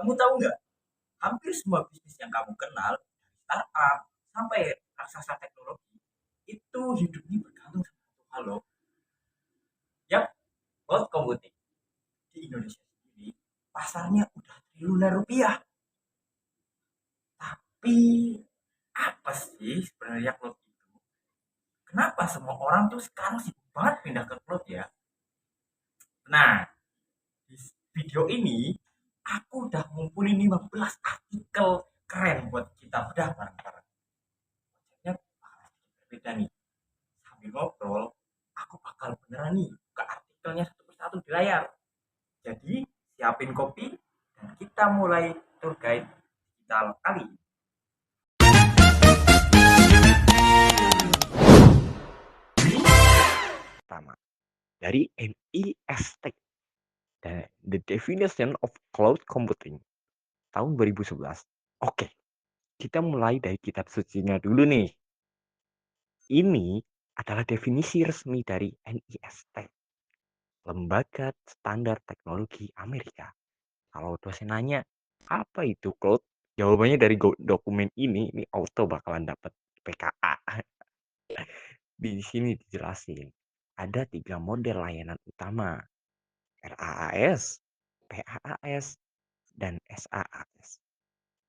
Kamu tahu nggak? Hampir semua bisnis yang kamu kenal, startup sampai raksasa teknologi, itu hidupnya bergantung sama satu hal loh. Yap, cloud computing di Indonesia sendiri pasarnya udah triliunan rupiah. Tapi apa sih sebenarnya cloud itu? Kenapa semua orang tuh sekarang sibuk banget pindah ke cloud ya? Nah, di video ini aku udah ngumpulin 15 artikel keren buat kita bedah bareng-bareng. Konsepnya bakal sedikit berbeda nih. Sambil ngobrol, aku bakal beneran nih buka artikelnya satu persatu di layar. Jadi, siapin kopi dan kita mulai tour guide digital kali ini. Pertama, dari NIST, The Definition of Cloud Computing, tahun 2011. Oke, kita mulai dari kitab sucinya dulu nih. Ini adalah definisi resmi dari NIST, Lembaga Standar Teknologi Amerika. Kalau dosen nanya, apa itu cloud? Jawabannya dari dokumen ini auto bakalan dapat PKA. Di sini dijelasin, ada 3 model layanan utama, RAAS, PAAS, dan SAAS.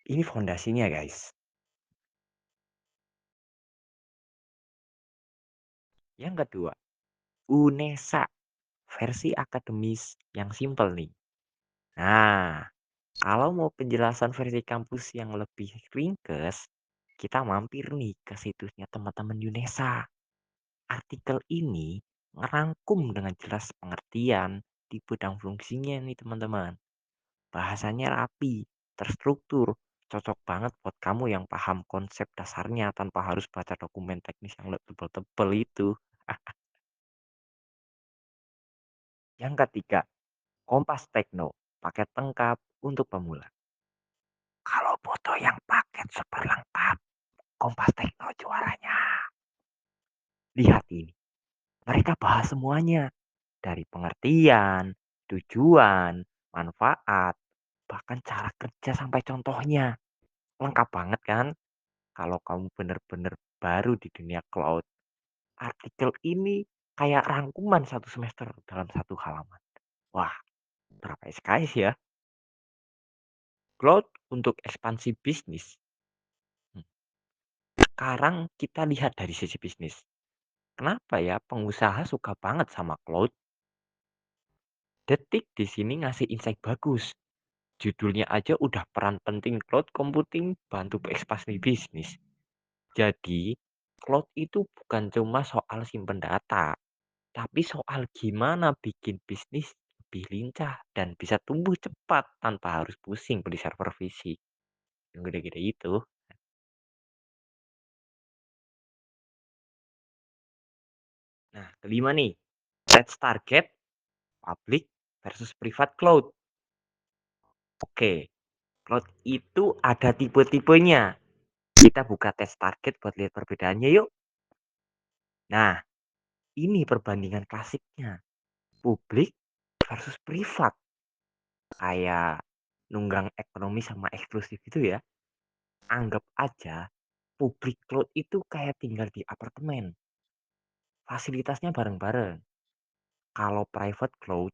Ini fondasinya, guys. Yang kedua, UNESA, versi akademis yang simple nih. Nah, kalau mau penjelasan versi kampus yang lebih ringkes, kita mampir nih ke situsnya teman-teman UNESA. Artikel ini ngerangkum dengan jelas pengertian, tipe dan fungsinya nih teman-teman. Bahasanya rapi, terstruktur, cocok banget buat kamu yang paham konsep dasarnya tanpa harus baca dokumen teknis yang tebel-tebel itu. Yang ketiga, Kompas Tekno, paket lengkap untuk pemula. Kalau foto yang paket super lengkap, Kompas Tekno juaranya. Lihat ini, mereka bahas semuanya. Dari pengertian, tujuan, manfaat, bahkan cara kerja sampai contohnya. Lengkap banget kan? Kalau kamu bener-bener baru di dunia cloud, artikel ini kayak rangkuman satu semester dalam satu halaman. Wah, berapa SKS ya? Cloud untuk ekspansi bisnis. Hmm, Sekarang kita lihat dari sisi bisnis. Kenapa ya pengusaha suka banget sama cloud? Detik di sini ngasih insight bagus. Judulnya aja udah peran penting cloud computing bantu ekspansi bisnis. Jadi, cloud itu bukan cuma soal simpen data, tapi soal gimana bikin bisnis lebih lincah dan bisa tumbuh cepat tanpa harus pusing beli server fisik. Yang gede-gede itu. Nah, kelima nih. Let's target public versus private cloud. Oke, cloud itu ada tipe-tipenya. Kita buka tes target buat lihat perbedaannya yuk. Nah, ini perbandingan klasiknya. Publik versus privat. Kayak nunggang ekonomi sama eksklusif itu ya. Anggap aja public cloud itu kayak tinggal di apartemen. Fasilitasnya bareng-bareng. Kalau private cloud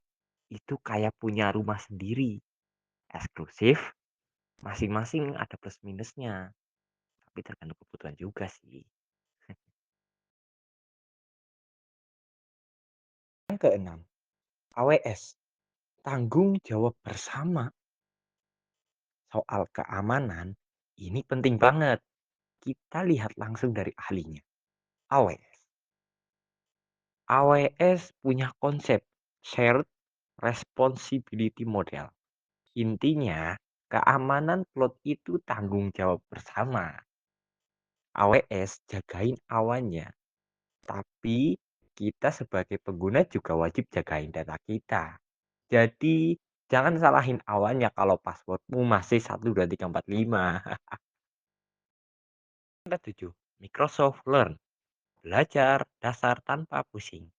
itu kayak punya rumah sendiri. Eksklusif, masing-masing ada plus minusnya. Tapi tergantung kebutuhan juga sih. Yang keenam, AWS. Tanggung jawab bersama. Soal keamanan, ini penting banget. Kita lihat langsung dari ahlinya. AWS. AWS punya konsep shared responsibility model. Intinya, keamanan cloud itu tanggung jawab bersama. AWS jagain awannya, tapi kita sebagai pengguna juga wajib jagain data kita. Jadi, jangan salahin awannya kalau passwordmu masih 12345. Yang ketujuh, Microsoft Learn. Belajar dasar tanpa pusing.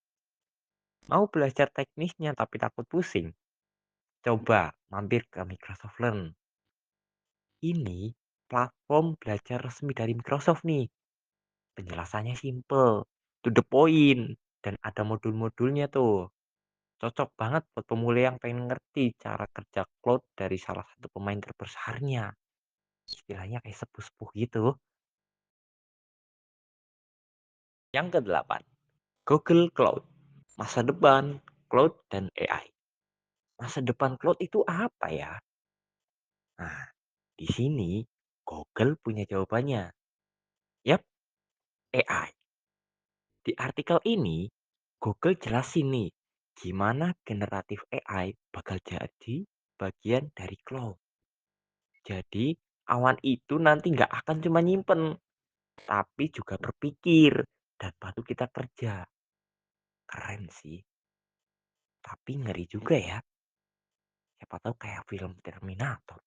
Mau belajar teknisnya tapi takut pusing? Coba mampir ke Microsoft Learn. Ini platform belajar resmi dari Microsoft nih. Penjelasannya simple, to the point, dan ada modul-modulnya tuh. Cocok banget buat pemula yang pengen ngerti cara kerja cloud dari salah satu pemain terbesarnya. Istilahnya kayak sepuh-sepuh gitu. Yang kedelapan, Google Cloud. Masa depan cloud dan AI. Masa depan cloud itu apa ya? Nah, di sini Google punya jawabannya. Yap, AI. Di artikel ini, Google jelasin nih, gimana generatif AI bakal jadi bagian dari cloud. Jadi, awan itu nanti nggak akan cuma nyimpen, tapi juga berpikir dan bantu kita kerja. Keren sih, tapi ngeri juga ya. Siapa tahu kayak film Terminator.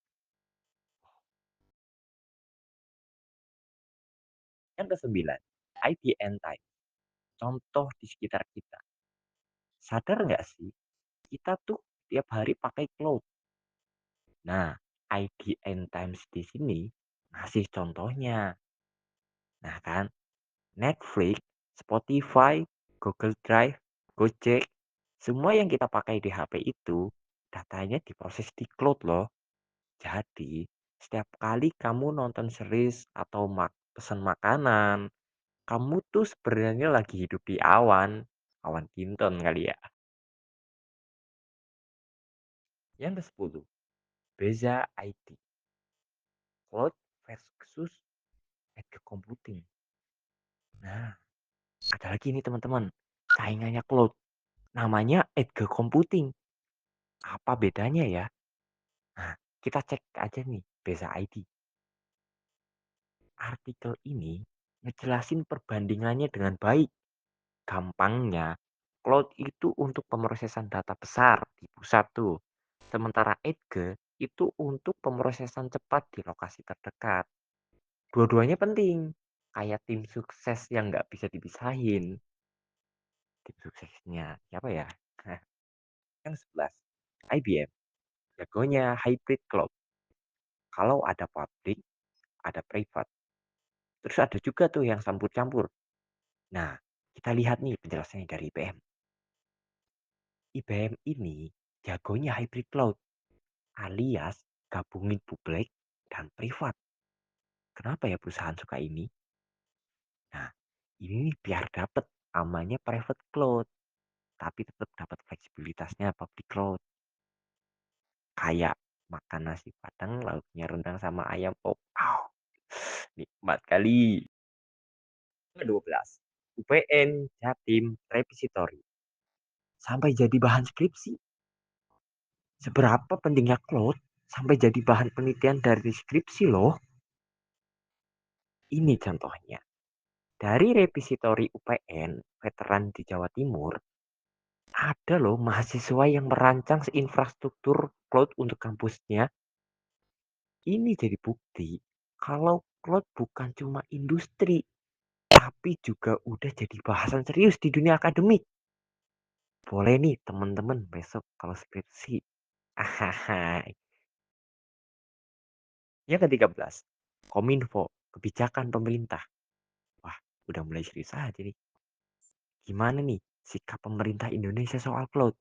Yang kesembilan, IBM Time. Contoh di sekitar kita. Sadar nggak sih, kita tuh tiap hari pakai cloud. Nah, IBM Times di sini ngasih contohnya. Nah kan, Netflix, Spotify, Google Drive, Gojek, semua yang kita pakai di HP itu datanya diproses di cloud loh. Jadi, setiap kali kamu nonton series atau pesan makanan, kamu tuh sebenarnya lagi hidup di awan, awan Kinton kali ya. Yang ke-10, Beza IT, Cloud versus edge computing. Nah, ada lagi nih teman-teman, saingannya cloud, namanya edge computing. Apa bedanya ya? Nah, kita cek aja nih Beza ID. Artikel ini ngejelasin perbandingannya dengan baik. Gampangnya, cloud itu untuk pemrosesan data besar di pusat tuh. Sementara Edge itu untuk pemrosesan cepat di lokasi terdekat. Dua-duanya penting. Kayak tim sukses yang nggak bisa dipisahin. Tim suksesnya siapa ya? Yang 11, IBM. Jagonya hybrid cloud. Kalau ada public, ada private. Terus ada juga tuh yang campur-campur. Nah, kita lihat nih penjelasannya dari IBM. IBM ini jagonya hybrid cloud, alias gabungin publik dan privat. Kenapa ya perusahaan suka ini? Nah, ini biar dapat namanya private cloud, tapi tetap dapat fleksibilitasnya public cloud. Kayak makan nasi padang, lauknya rendang sama ayam pop. Wow, nikmat kali. Ke-12, UPN Jatim Repository. Sampai jadi bahan skripsi. Seberapa pentingnya cloud sampai jadi bahan penelitian dari skripsi loh. Ini contohnya. Dari repositori UPN, veteran di Jawa Timur, ada loh mahasiswa yang merancang infrastruktur cloud untuk kampusnya. Ini jadi bukti kalau cloud bukan cuma industri, tapi juga udah jadi bahasan serius di dunia akademik. Boleh nih teman-teman besok kalau skripsi. Ahai. Yang ke-13, Kominfo, kebijakan pemerintah. Wah, udah mulai serius aja nih. Gimana nih sikap pemerintah Indonesia soal cloud?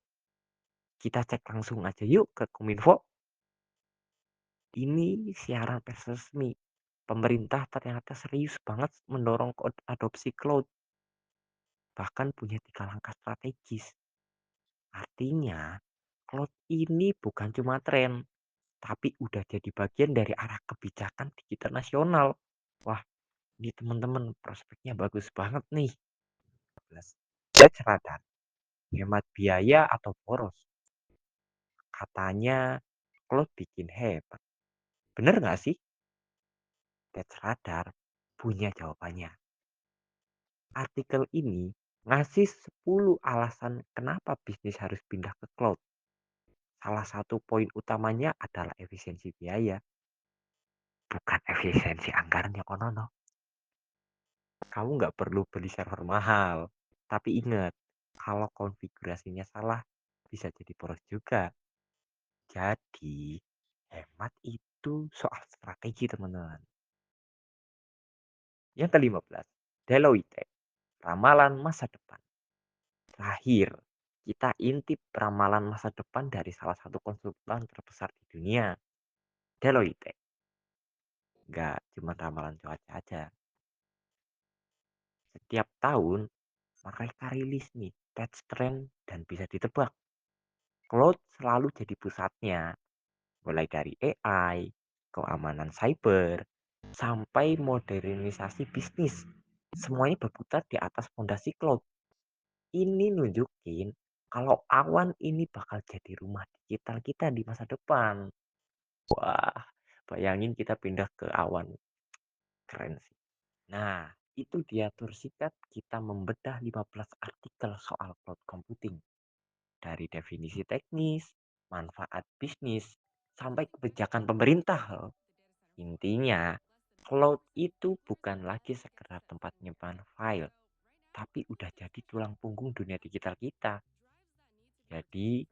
Kita cek langsung aja yuk ke Kominfo. Ini siaran pers resmi. Pemerintah ternyata serius banget mendorong adopsi cloud. Bahkan punya 3 langkah strategis. Artinya, cloud ini bukan cuma tren, tapi udah jadi bagian dari arah kebijakan digital nasional. Wah, ini teman-teman prospeknya bagus banget nih. Batch radar, hemat biaya atau boros. Katanya cloud bikin hebat. Bener nggak sih? Batch radar punya jawabannya. Artikel ini ngasih 10 alasan kenapa bisnis harus pindah ke cloud. Salah satu poin utamanya adalah efisiensi biaya, bukan efisiensi anggaran yang konono. Kamu nggak perlu beli server mahal. Tapi ingat, kalau konfigurasinya salah, bisa jadi boros juga. Jadi, Hemat itu soal strategi, teman-teman. Yang ke-15, Deloitte, ramalan masa depan. Terakhir, kita intip ramalan masa depan dari salah satu konsultan terbesar di dunia, Deloitte. Nggak cuma ramalan cuaca aja. Setiap tahun, mereka rilis nih tech trend dan bisa ditebak. Cloud selalu jadi pusatnya, mulai dari AI, keamanan cyber, sampai modernisasi bisnis. Semuanya berputar di atas fondasi cloud. Ini nunjukin kalau awan ini bakal jadi rumah digital kita di masa depan. Wah, bayangin kita pindah ke awan. Keren sih. Nah, itu dia tour singkat kita membedah 15 artikel soal cloud computing. Dari definisi teknis, manfaat bisnis, sampai kebijakan pemerintah loh. Intinya, cloud itu bukan lagi sekedar tempat nyimpan file, tapi udah jadi tulang punggung dunia digital kita. Jadi,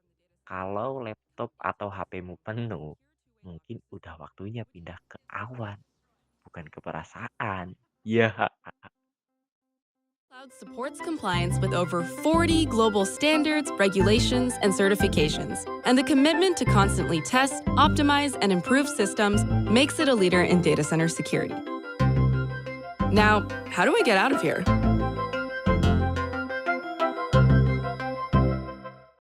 kalau laptop atau HP-mu penuh, mungkin udah waktunya pindah ke awan, bukan ke perasaan. Ya, Cloud supports compliance with over 40 global standards, regulations, and certifications. And the commitment to constantly test, optimize, and improve systems makes it a leader in data center security. Now, how do we get out of here?